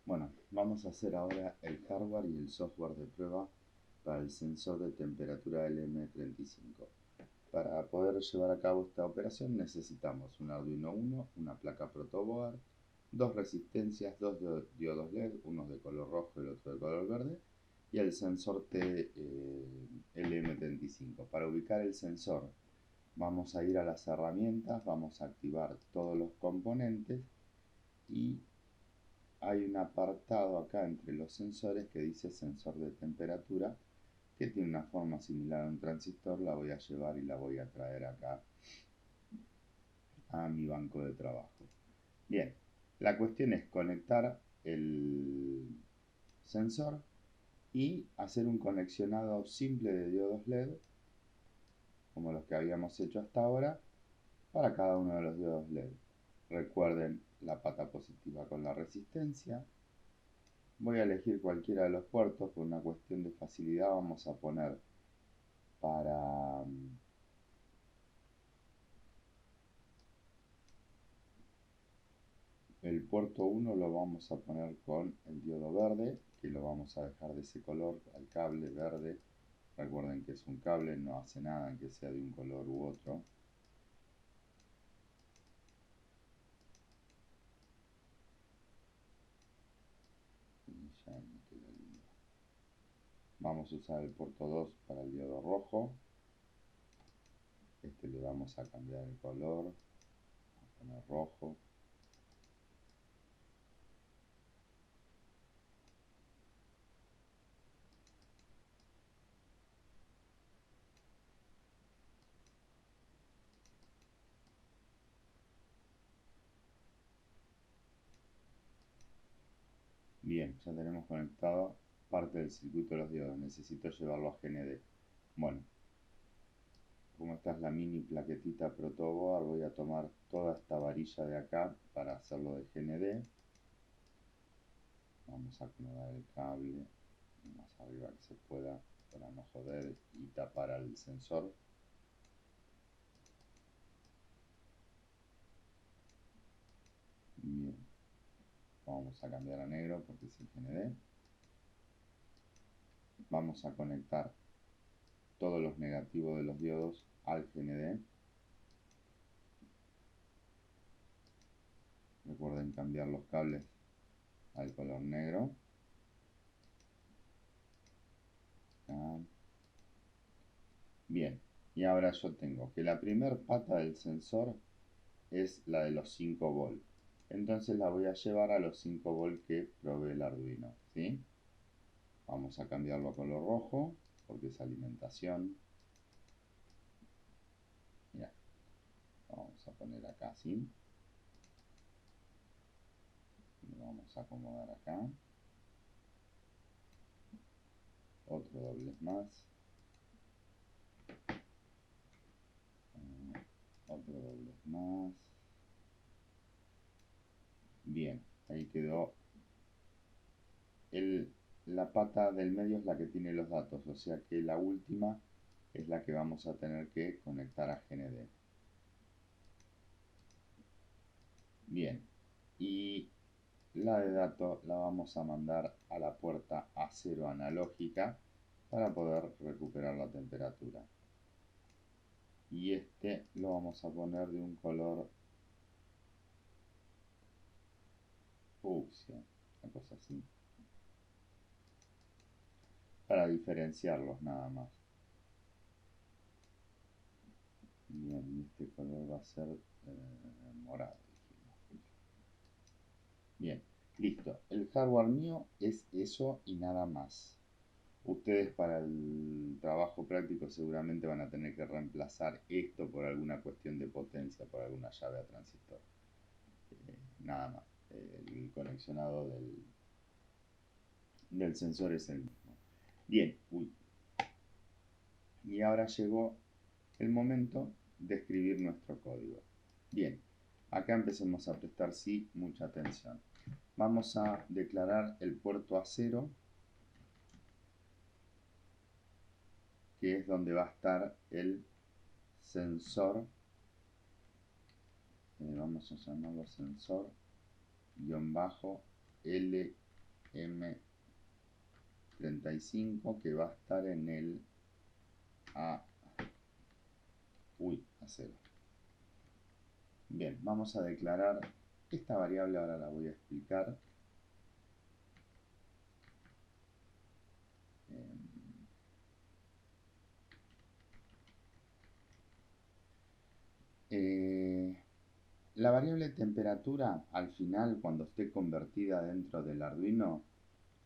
Bueno, vamos a hacer ahora el hardware y el software de prueba para el sensor de temperatura LM35. Para poder llevar a cabo esta operación necesitamos un Arduino Uno, una placa protoboard, dos resistencias, dos diodos LED, uno de color rojo y el otro de color verde, y el sensor LM35. Para ubicar el sensor vamos a ir a las herramientas, vamos a activar todos los componentes y hay un apartado acá entre los sensores que dice sensor de temperatura, que tiene una forma similar a un transistor. La voy a llevar y la voy a traer acá a mi banco de trabajo. Bien, la cuestión es conectar el sensor y hacer un conexionado simple de diodos LED, como los que habíamos hecho hasta ahora, para cada uno de los diodos LED. Recuerden la pata positiva con la resistencia. Voy a elegir cualquiera de los puertos. Por una cuestión de facilidad vamos a poner para el puerto 1 lo vamos a poner con el diodo verde, que lo vamos a dejar de ese color al cable verde. Recuerden que es un cable, no hace nada que sea de un color u otro. Y ya me queda lindo. Vamos a usar el puerto 2 para el diodo rojo. Este le vamos a cambiar el color, a poner rojo. Bien, ya tenemos conectado parte del circuito de los diodos. Necesito llevarlo a GND. Bueno, como esta es la mini plaquetita protoboard, voy a tomar toda esta varilla de acá para hacerlo de GND. Vamos a acomodar el cable lo más arriba que se pueda para no joder y tapar al sensor. Bien, vamos a cambiar a negro porque es el GND. Vamos a conectar todos los negativos de los diodos al GND. Recuerden cambiar los cables al color negro. Acá. Bien, y ahora yo tengo que la primera pata del sensor es la de los 5 volts. Entonces la voy a llevar a los 5 volts que provee el Arduino, ¿sí? Vamos a cambiarlo a color rojo porque es alimentación. Mira, vamos a poner acá así. Lo vamos a acomodar acá. Otro doble más. Otro doble más. Bien, ahí quedó. La pata del medio es la que tiene los datos, o sea que la última es la que vamos a tener que conectar a GND. Bien, y la de datos la vamos a mandar a la puerta A0 analógica para poder recuperar la temperatura. Y este lo vamos a poner de un color fucsia, una cosa así, para diferenciarlos nada más. Bien, y este color va a ser morado, dijimos. Bien, listo. El hardware mío es eso y nada más. Ustedes para el trabajo práctico seguramente van a tener que reemplazar esto por alguna cuestión de potencia, por alguna llave a transistor. Nada más. El conexionado del sensor es el mismo. Bien, uy. Y ahora llegó el momento de escribir nuestro código. Bien, acá empecemos a prestar sí mucha atención. Vamos a declarar el puerto A0, que es donde va a estar el sensor. Vamos a llamarlo sensor guión bajo LM35. M35 que va a estar en el A0. Bien, vamos a declarar esta variable, ahora la voy a explicar. La variable temperatura, al final, cuando esté convertida dentro del Arduino,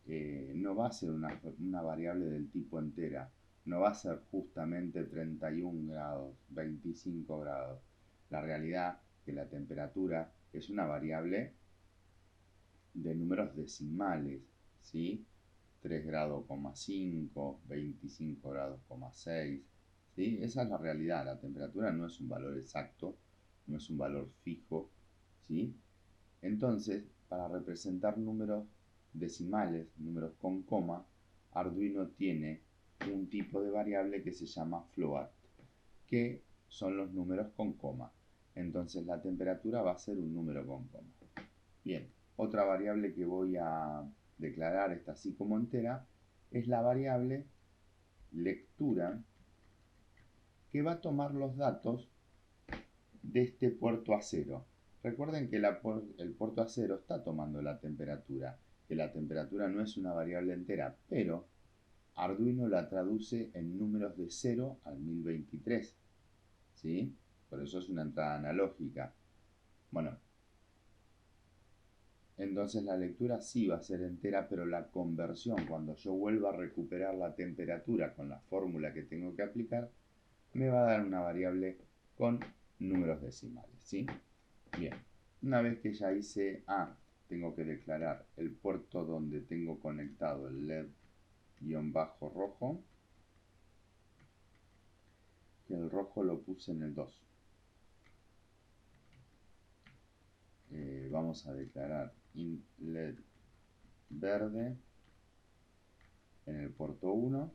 no va a ser una variable del tipo entera. No va a ser justamente 31 grados, 25 grados. La realidad es que la temperatura es una variable de números decimales, ¿sí? 3 grados, 5, 25 grados, 6, ¿sí? Esa es la realidad. La temperatura no es un valor exacto, no es un valor fijo, ¿sí? Entonces, para representar números decimales, números con coma, Arduino tiene un tipo de variable que se llama float, que son los números con coma. Entonces la temperatura va a ser un número con coma. Bien, otra variable que voy a declarar, esta así como entera, es la variable lectura, que va a tomar los datos de este puerto A0. Recuerden que el puerto A0 está tomando la temperatura, que la temperatura no es una variable entera, pero Arduino la traduce en números de 0 al 1023, ¿sí? Por eso es una entrada analógica. Bueno, entonces la lectura sí va a ser entera, pero la conversión, cuando yo vuelva a recuperar la temperatura con la fórmula que tengo que aplicar, me va a dar una variable con números decimales, ¿sí? Bien, una vez que ya hice A, tengo que declarar el puerto donde tengo conectado el LED-rojo, que el rojo lo puse en el 2. Vamos a declarar LED verde en el puerto 1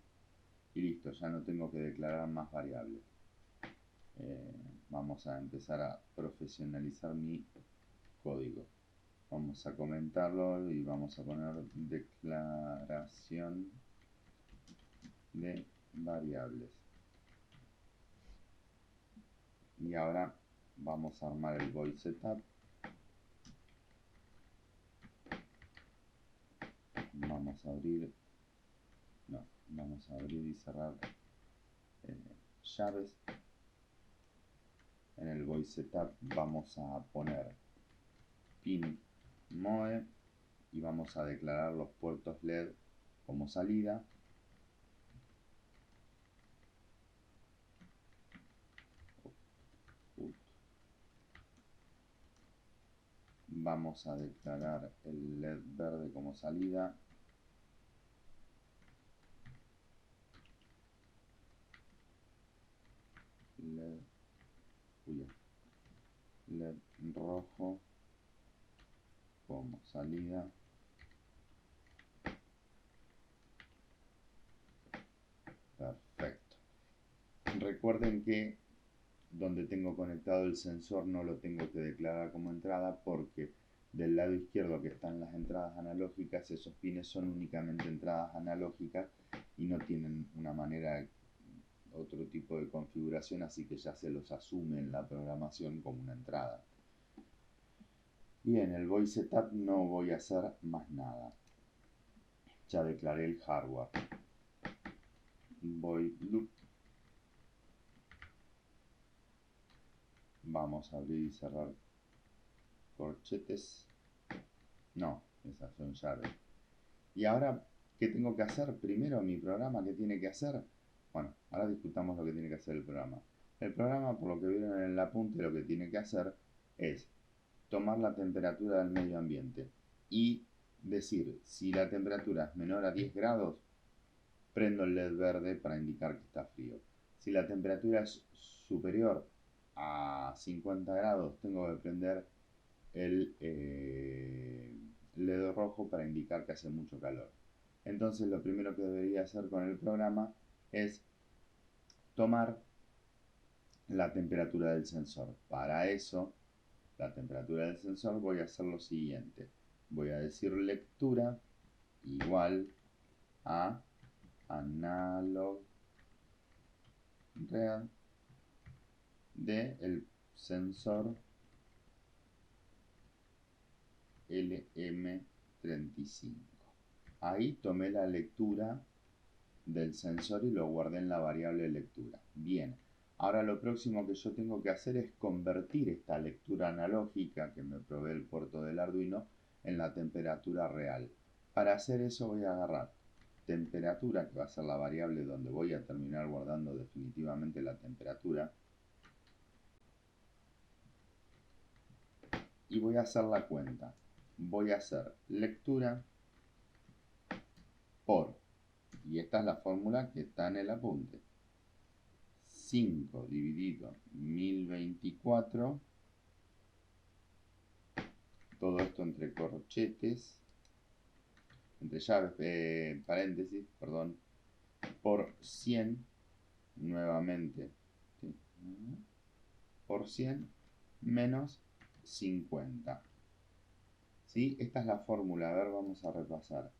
y listo, ya no tengo que declarar más variables. Vamos a empezar a profesionalizar mi código. Vamos a comentarlo y vamos a poner declaración de variables. Y ahora vamos a armar el void setup. Vamos a abrir y cerrar llaves. En el void setup vamos a poner pin MOE y vamos a declarar los puertos LED como salida. Vamos a declarar el LED verde como salida. LED rojo como salida. Perfecto. Recuerden que donde tengo conectado el sensor no lo tengo que declarar como entrada, porque del lado izquierdo que están las entradas analógicas, esos pines son únicamente entradas analógicas y no tienen una manera, otro tipo de configuración, así que ya se los asume en la programación como una entrada. Bien, el void setup no voy a hacer más nada. Ya declaré el hardware. Void loop. Vamos a abrir y cerrar corchetes. No, esas son llaves. Y ahora, ¿qué tengo que hacer? Primero, mi programa, ¿qué tiene que hacer? Bueno, ahora discutamos lo que tiene que hacer el programa. El programa, por lo que vieron en el apunte, lo que tiene que hacer es tomar la temperatura del medio ambiente y decir, si la temperatura es menor a 10 grados, prendo el LED verde para indicar que está frío. Si la temperatura es superior a 50 grados, tengo que prender el LED rojo para indicar que hace mucho calor. Entonces lo primero que debería hacer con el programa es tomar la temperatura del sensor. Para eso, la temperatura del sensor, voy a hacer lo siguiente. Voy a decir lectura igual a analog read del sensor LM35. Ahí tomé la lectura del sensor y lo guardé en la variable lectura. Bien, ahora lo próximo que yo tengo que hacer es convertir esta lectura analógica que me provee el puerto del Arduino en la temperatura real. Para hacer eso voy a agarrar temperatura, que va a ser la variable donde voy a terminar guardando definitivamente la temperatura, y voy a hacer la cuenta. Voy a hacer lectura por, y esta es la fórmula que está en el apunte, 5 dividido 1024, todo esto entre corchetes, entre llaves, paréntesis, perdón, por 100, nuevamente, ¿sí? Por 100 menos 50. ¿Sí? Esta es la fórmula. A ver, vamos a repasar.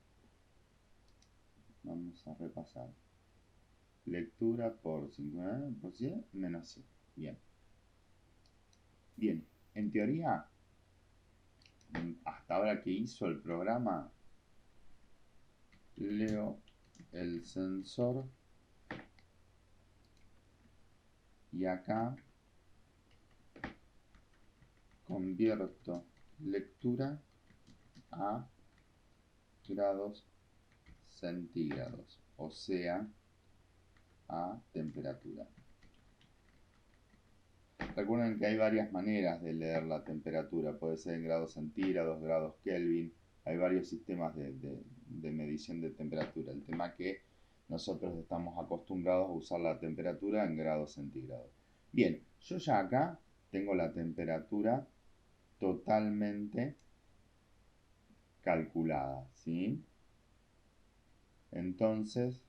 Lectura por 50 por 100 menos 100. Bien. Bien. En teoría, hasta ahora que hizo el programa, leo el sensor y acá convierto lectura a grados centígrados, o sea, a temperatura. Recuerden que hay varias maneras de leer la temperatura, puede ser en grados centígrados, grados Kelvin, hay varios sistemas de medición de temperatura. El tema es que nosotros estamos acostumbrados a usar la temperatura en grados centígrados. Bien, yo ya acá tengo la temperatura totalmente calculada, ¿sí? Entonces,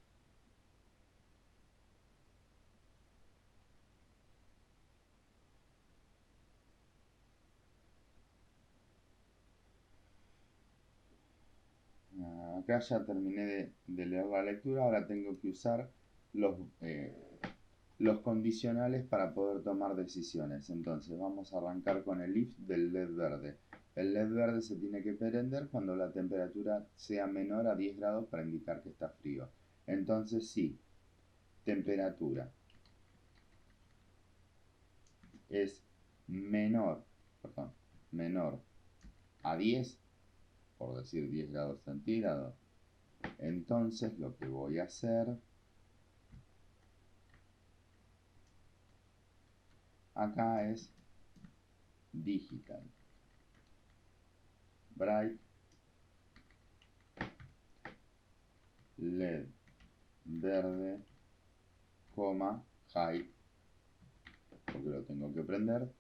acá ya terminé de leer la lectura, ahora tengo que usar los condicionales para poder tomar decisiones. Entonces vamos a arrancar con el if del LED verde. El LED verde se tiene que prender cuando la temperatura sea menor a 10 grados para indicar que está frío. Entonces si temperatura es menor a 10, por decir 10 grados centígrados, entonces lo que voy a hacer acá es digital bright LED verde, high, porque lo tengo que prender.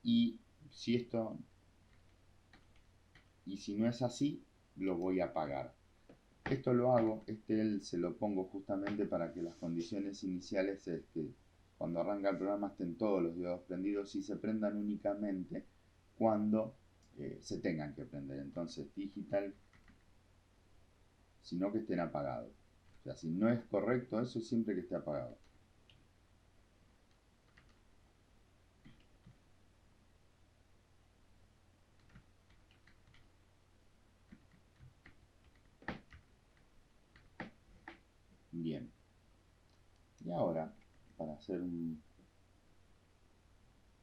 Y si no es así, lo voy a apagar. Esto lo hago, se lo pongo justamente para que las condiciones iniciales, cuando arranca el programa, estén todos los diodos prendidos y se prendan únicamente cuando se tengan que prender. Entonces, digital, sino que estén apagados. O sea, si no es correcto eso, siempre que esté apagado. Bien. Y ahora,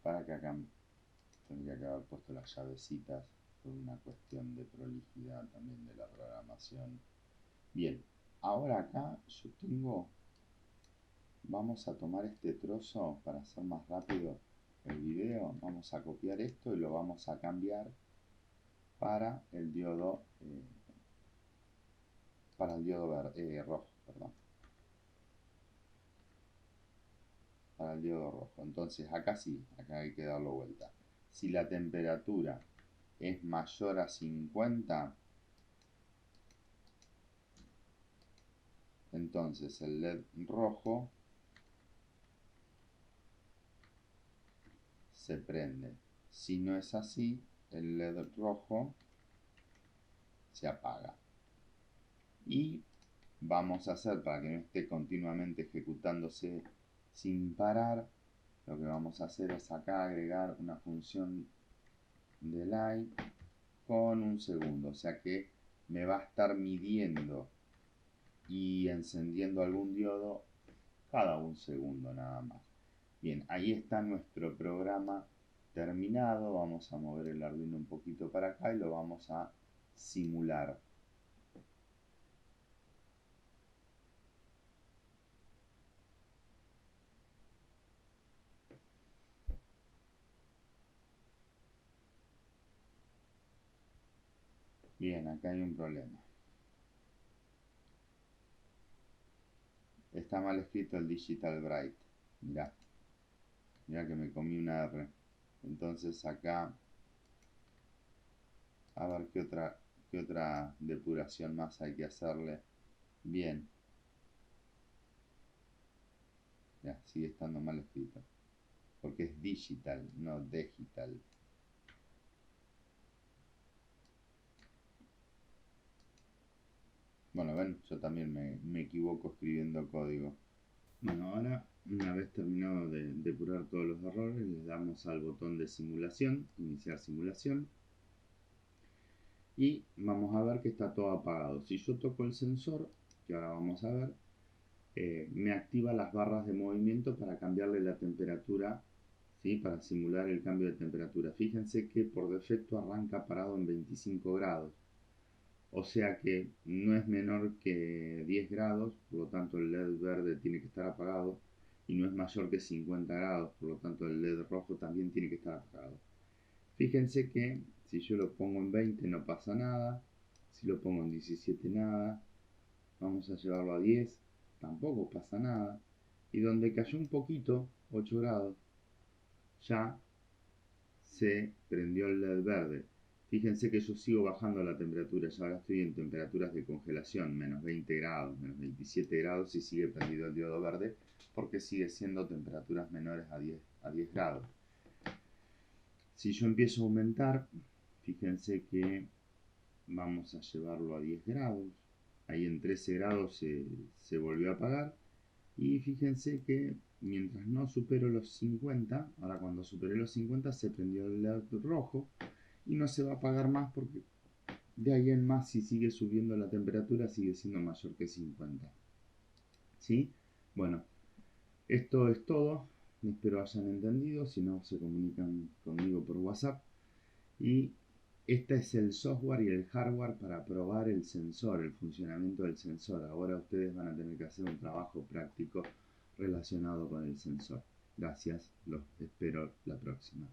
para que acá tendría que haber puesto las llavecitas por una cuestión de prolijidad también de la programación. Bien, ahora acá vamos a tomar este trozo para hacer más rápido el video, vamos a copiar esto y lo vamos a cambiar para el diodo rojo, perdón. Para el diodo rojo. Entonces acá sí, acá hay que darlo vuelta. Si la temperatura es mayor a 50, entonces el LED rojo se prende. Si no es así, el LED rojo se apaga. Y vamos a hacer, para que no esté continuamente ejecutándose sin parar, lo que vamos a hacer es acá agregar una función delay con un segundo, o sea que me va a estar midiendo y encendiendo algún diodo cada un segundo nada más. Bien, ahí está nuestro programa terminado. Vamos a mover el Arduino un poquito para acá y lo vamos a simular. Bien, acá hay un problema. Está mal escrito el Digital Bright. Mirá, mirá que me comí una R. Entonces acá, a ver qué otra depuración más hay que hacerle. Bien, ya, sigue estando mal escrito. Porque es digital, no digital. Bueno, ven, yo también me equivoco escribiendo código. Bueno, ahora, una vez terminado de depurar todos los errores, le damos al botón de simulación, iniciar simulación. Y vamos a ver que está todo apagado. Si yo toco el sensor, que ahora vamos a ver, me activa las barras de movimiento para cambiarle la temperatura, ¿sí? Para simular el cambio de temperatura. Fíjense que por defecto arranca parado en 25 grados. O sea que no es menor que 10 grados, por lo tanto el LED verde tiene que estar apagado. Y no es mayor que 50 grados, por lo tanto el LED rojo también tiene que estar apagado. Fíjense que si yo lo pongo en 20 no pasa nada, si lo pongo en 17 nada, vamos a llevarlo a 10, tampoco pasa nada, y donde cayó un poquito, 8 grados, ya se prendió el LED verde. Fíjense que yo sigo bajando la temperatura, ya ahora estoy en temperaturas de congelación, menos 20 grados, menos 27 grados y sigue prendido el diodo verde porque sigue siendo temperaturas menores a 10 grados. Si yo empiezo a aumentar, fíjense que vamos a llevarlo a 10 grados, ahí en 13 grados se volvió a apagar y fíjense que mientras no supero los 50, ahora cuando superé los 50 se prendió el LED rojo y no se va a apagar más porque de ahí en más si sigue subiendo la temperatura sigue siendo mayor que 50. ¿Sí? Bueno, esto es todo, espero hayan entendido, si no se comunican conmigo por WhatsApp. Y este es el software y el hardware para probar el sensor, el funcionamiento del sensor. Ahora ustedes van a tener que hacer un trabajo práctico relacionado con el sensor. Gracias, los espero la próxima.